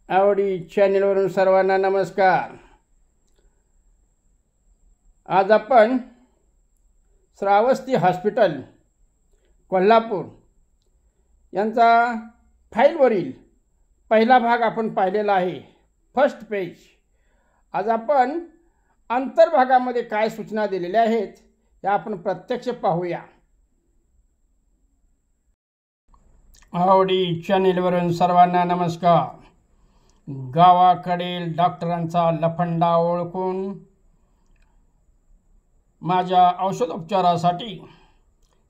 आवडी चॅनेलवरून सर्वांना नमस्कार। आज आपण श्रावस्ती हॉस्पिटल कोल्हापूर यांचा फाईलवरील पहिला भाग आपण पाहिलेला आहे, फर्स्ट पेज। आज आपण अंतर्भागामध्ये काय सूचना दिलेल्या आहेत हे आपण प्रत्यक्ष पाहूया। आवडी चॅनेलवरून सर्वांना नमस्कार। गावाकडील डॉक्टरांचा लफंडा ओळखून माझ्या औषधोपचारासाठी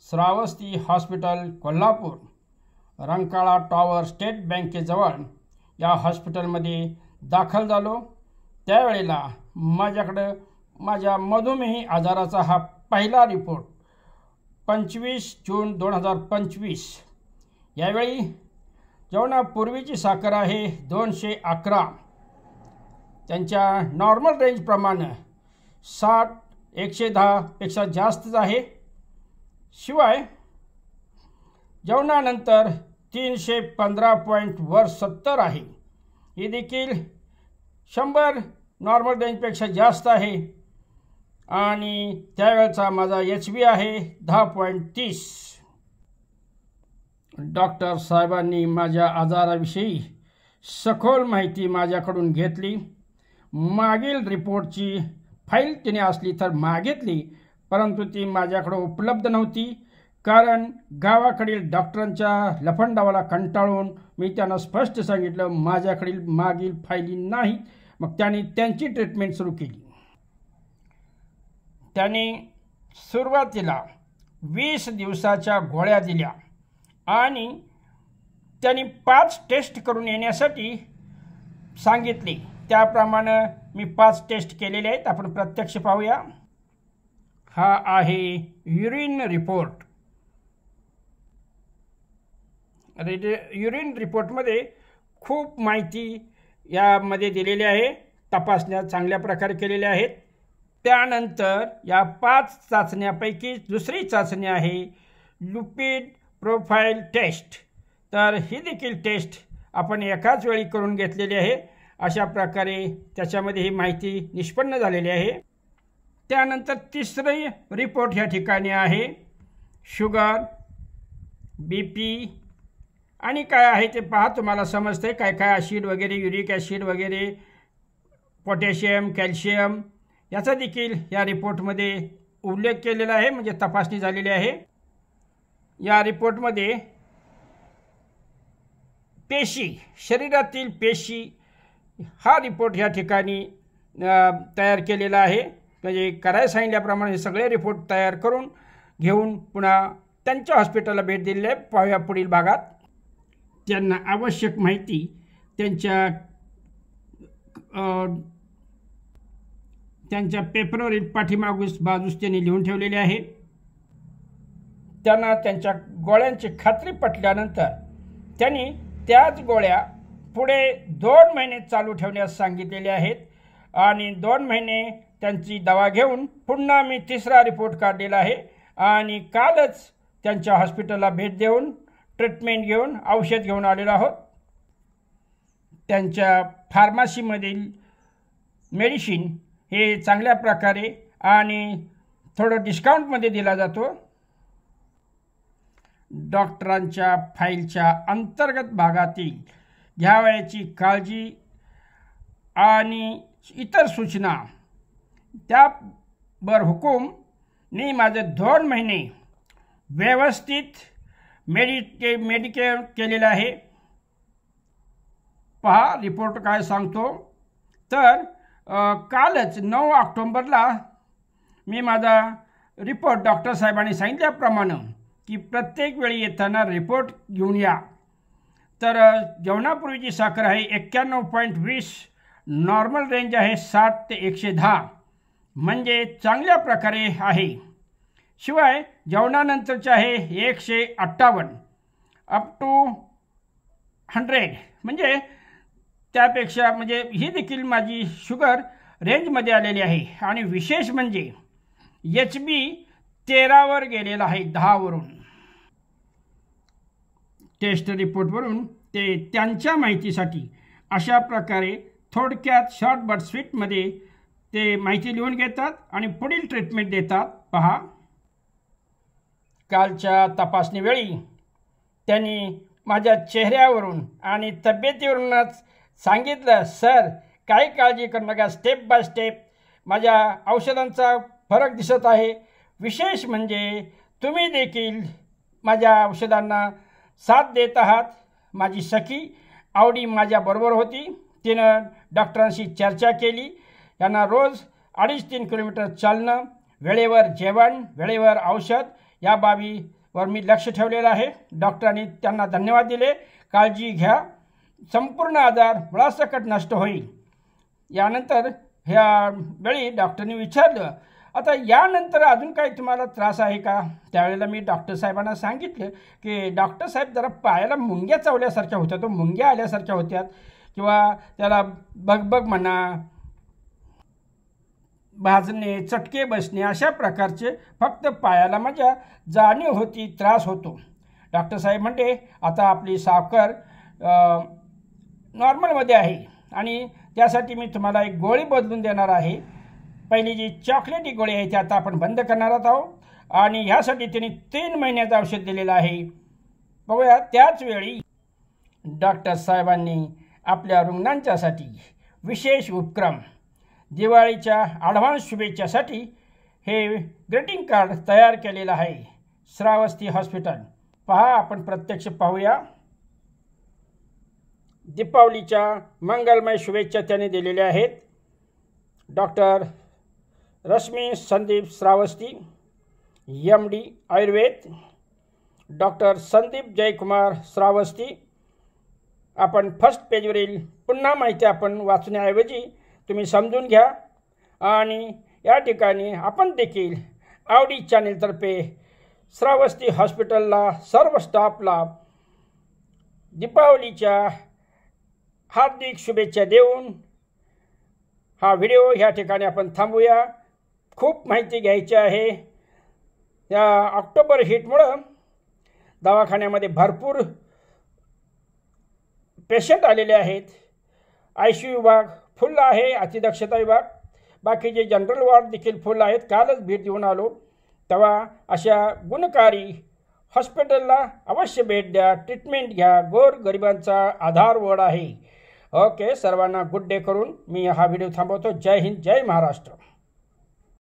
Shravasti hospital Kolhapur Rankala tower state बँकेजवळ या हॉस्पिटलमध्ये दाखल झालो। त्यावेळेला माझ्याकडे माझ्या मधुमेही आजाराचा हा पहिला रिपोर्ट 25 जून 2025। यावेळी जेवणापूर्वीची साखर आहे 211, त्यांच्या नॉर्मल रेंजप्रमाणे 60 110 पेक्षा जास्तच आहे। शिवाय जेवणानंतर 315 पॉईंट वर 70 आहे, ही देखील 100 नॉर्मल रेंजपेक्षा जास्त आहे। आणि त्यावेळचा माझा HB आहे 10.30। डॉक्टर साहेबांनी माझ्या आजाराविषयी सखोल माहिती माझ्याकडून घेतली। मागील रिपोर्टची फाईल तिने असली तर मागितली, परंतु ती माझ्याकडे उपलब्ध नव्हती, कारण गावाकडील डॉक्टरांच्या लफंडावाला कंटाळून मी त्यांना स्पष्ट सांगितलं माझ्याकडील मागील फायली नाही। मग त्यांनी त्यांची ट्रीटमेंट सुरू केली। त्यांनी सुरुवातीला 20 दिवसाच्या गोळ्या दिल्या आणि त्यांनी 5 टेस्ट करून येण्यासाठी सांगितले। त्याप्रमाणे मी 5 टेस्ट केलेले आहेत, आपण प्रत्यक्ष पाहूया। हा आहे युरिन रिपोर्ट। युरिन रिपोर्टमध्ये खूप माहिती यामध्ये दिलेली आहे, तपासण्या चांगल्या प्रकारे केलेल्या आहेत। त्यानंतर या 5 चाचण्यापैकी दुसरी चाचणी आहे लिपिड प्रोफाइल टेस्ट। तर ही देखील टेस्ट आपण एकाच वेळी करून घेतलेली आहे। अशा प्रकारे त्याच्यामध्ये ही माहिती निष्पन्न झालेली आहे। त्यानंतर तिसरी रिपोर्ट या ठिकाणी आहे शुगर, BP आणि काय आहे ते पहा, तुम्हाला समजते काय काय ॲसिड वगैरे, युरिक ॲसिड वगैरे, पोटॅशियम, कॅल्शियम याचा देखील या रिपोर्टमध्ये उल्लेख केलेला आहे, म्हणजे तपासणी झालेली आहे। या रिपोर्टमध्ये पेशी, शरीरातील पेशी हा रिपोर्ट या ठिकाणी तयार केलेला आहे। म्हणजे करायला सांगितल्याप्रमाणे हे सगळे रिपोर्ट तयार करून घेऊन पुन्हा त्यांच्या हॉस्पिटलला भेट दिलेली आहे। पाहूया पुढील भागात। त्यांना आवश्यक माहिती त्यांच्या पेपरवरील पाठीमागूस बाजूस त्यांनी लिहून ठेवलेले आहे। त्यांना त्यांच्या गोळ्यांची खात्री पटल्यानंतर त्यांनी त्याच गोळ्या पुढे 2 महिने चालू ठेवण्यास सांगितलेले आहेत। आणि 2 महिने त्यांची दवा घेऊन पुन्हा मी तिसरा रिपोर्ट काढलेला आहे आणि कालच त्यांच्या हॉस्पिटलला भेट देऊन ट्रीटमेंट घेऊन औषध घेऊन आलेलो आहोत। त्यांच्या फार्मसीमधील मेडिसिन हे चांगल्या प्रकारे आणि थोडं डिस्काउंटमध्ये दिला जातो। डॉक्टरांच्या फाईलच्या अंतर्गत भागातील घ्यावयाची काळजी आणि इतर सूचना त्यावर हुकूम मी माझे 2 महिने व्यवस्थित मेडिकेअर केलेलं आहे। पहा रिपोर्ट काय सांगतो। तर कालच 9 ऑक्टोबरला मी माझा रिपोर्ट डॉक्टर साहेबांनी सांगितल्याप्रमाणे की प्रत्येक वेळी येताना रिपोर्ट घेऊन या। तर जेवणापूर्वीची साखर आहे 91.20, नॉर्मल रेंज आहे 60 ते 110, म्हणजे चांगल्या प्रकारे आहे। शिवाय जेवणानंतरचे आहे 158 अप टू 100, म्हणजे त्यापेक्षा म्हणजे ही देखील माझी शुगर रेंजमध्ये आलेली आहे। आणि विशेष म्हणजे HB 13 वर गेलेला आहे 10 वरून। टेस्ट रिपोर्टवरून ते त्यांच्या माहितीसाठी अशा प्रकारे थोडक्यात शॉर्ट बट स्वीटमध्ये ते माहिती लिहून घेतात आणि पुढील ट्रीटमेंट देतात. पहा, कालच्या तपासणीवेळी त्यांनी माझ्या चेहऱ्यावरून आणि तब्येतीवरूनच सांगितलं, सर काही काळजी करू नका, स्टेप बाय स्टेप माझ्या औषधांचा फरक दिसत आहे. विशेष म्हणजे तुम्ही देखील माझ्या औषधांना साथ देत आहात. माझी सखी आवडी माझ्याबरोबर होती. तिनं डॉक्टरांशी चर्चा केली. यांना रोज 2.5-3 किलोमीटर चालणं, वेळेवर जेवण, वेळेवर औषध या बाबीवर मी लक्ष ठेवलेलं आहे. डॉक्टरांनी त्यांना धन्यवाद दिले. काळजी घ्या, संपूर्ण आजार मुळासकट नष्ट होईल. यानंतर ह्या वेळी डॉक्टरने विचारलं, आता यानंतर अजून काही तुम्हाला त्रास आहे का? त्यावेळेला मी डॉक्टर साहेबांना सांगितलं की डॉक्टर साहेब जरा पायाला मुंग्या चावल्यासारख्या होत्या, तो मुंग्या आल्यासारख्या होत्यात किंवा त्याला बगबग म्हणा, भाजणे, चटके बसणे अशा प्रकारचे फक्त पायाला माझ्या जाणीव होती, त्रास होतो. डॉक्टर साहेब म्हणते आता आपली साखर नॉर्मलमध्ये आहे आणि त्यासाठी मी तुम्हाला एक गोळी बदलून देणार आहे. पहिली जी चॉकलेटी गोळी आहे ती आता आपण बंद करणार आहोत आणि ह्यासाठी त्यांनी 3 महिन्याचं औषध दिलेलं आहे. बघूया, त्याच वेळी डॉक्टर साहेबांनी आपल्या रुग्णांच्यासाठी विशेष उपक्रम, दिवाळीच्या ॲडव्हान्स शुभेच्छासाठी हे ग्रीटिंग कार्ड तयार केलेलं आहे. श्रावस्ती हॉस्पिटल. पहा, आपण प्रत्यक्ष पाहूया. दीपावलीच्या मंगलमय शुभेच्छा त्याने दिलेल्या आहेत. Doctor Rashmi Sandeep Shravasti, MD Ayurveda. Doctor Sandeep Jaykumar Shravasti. आपण फर्स्ट पेजवरील पुन्हा माहिती आपण वाचण्याऐवजी तुम्ही समजून घ्या आणि या ठिकाणी आपण देखील आवडी चॅनेलतर्फे श्रावस्ती हॉस्पिटलला सर्व स्टाफला दीपावलीच्या हार्दिक शुभेच्छा देऊन हा व्हिडिओ ह्या ठिकाणी आपण थांबूया. खूप माहिती घ्यायची आहे. या ऑक्टोबर हीटमुळं दवाखान्यामध्ये भरपूर पेशंट आलेले आहेत. ICU विभाग फुल आहे, अतिदक्षता विभाग, बाकीचे जनरल वॉर्ड देखील फुल आहेत. कालच भेट देऊन आलो. तेव्हा अशा गुणकारी हॉस्पिटलला अवश्य भेट द्या, ट्रीटमेंट घ्या. गोरगरिबांचा आधारवड आहे. ओके, सर्वांना गुड डे करून मी हा व्हिडिओ थांबवतो. जय हिंद, जय महाराष्ट्र.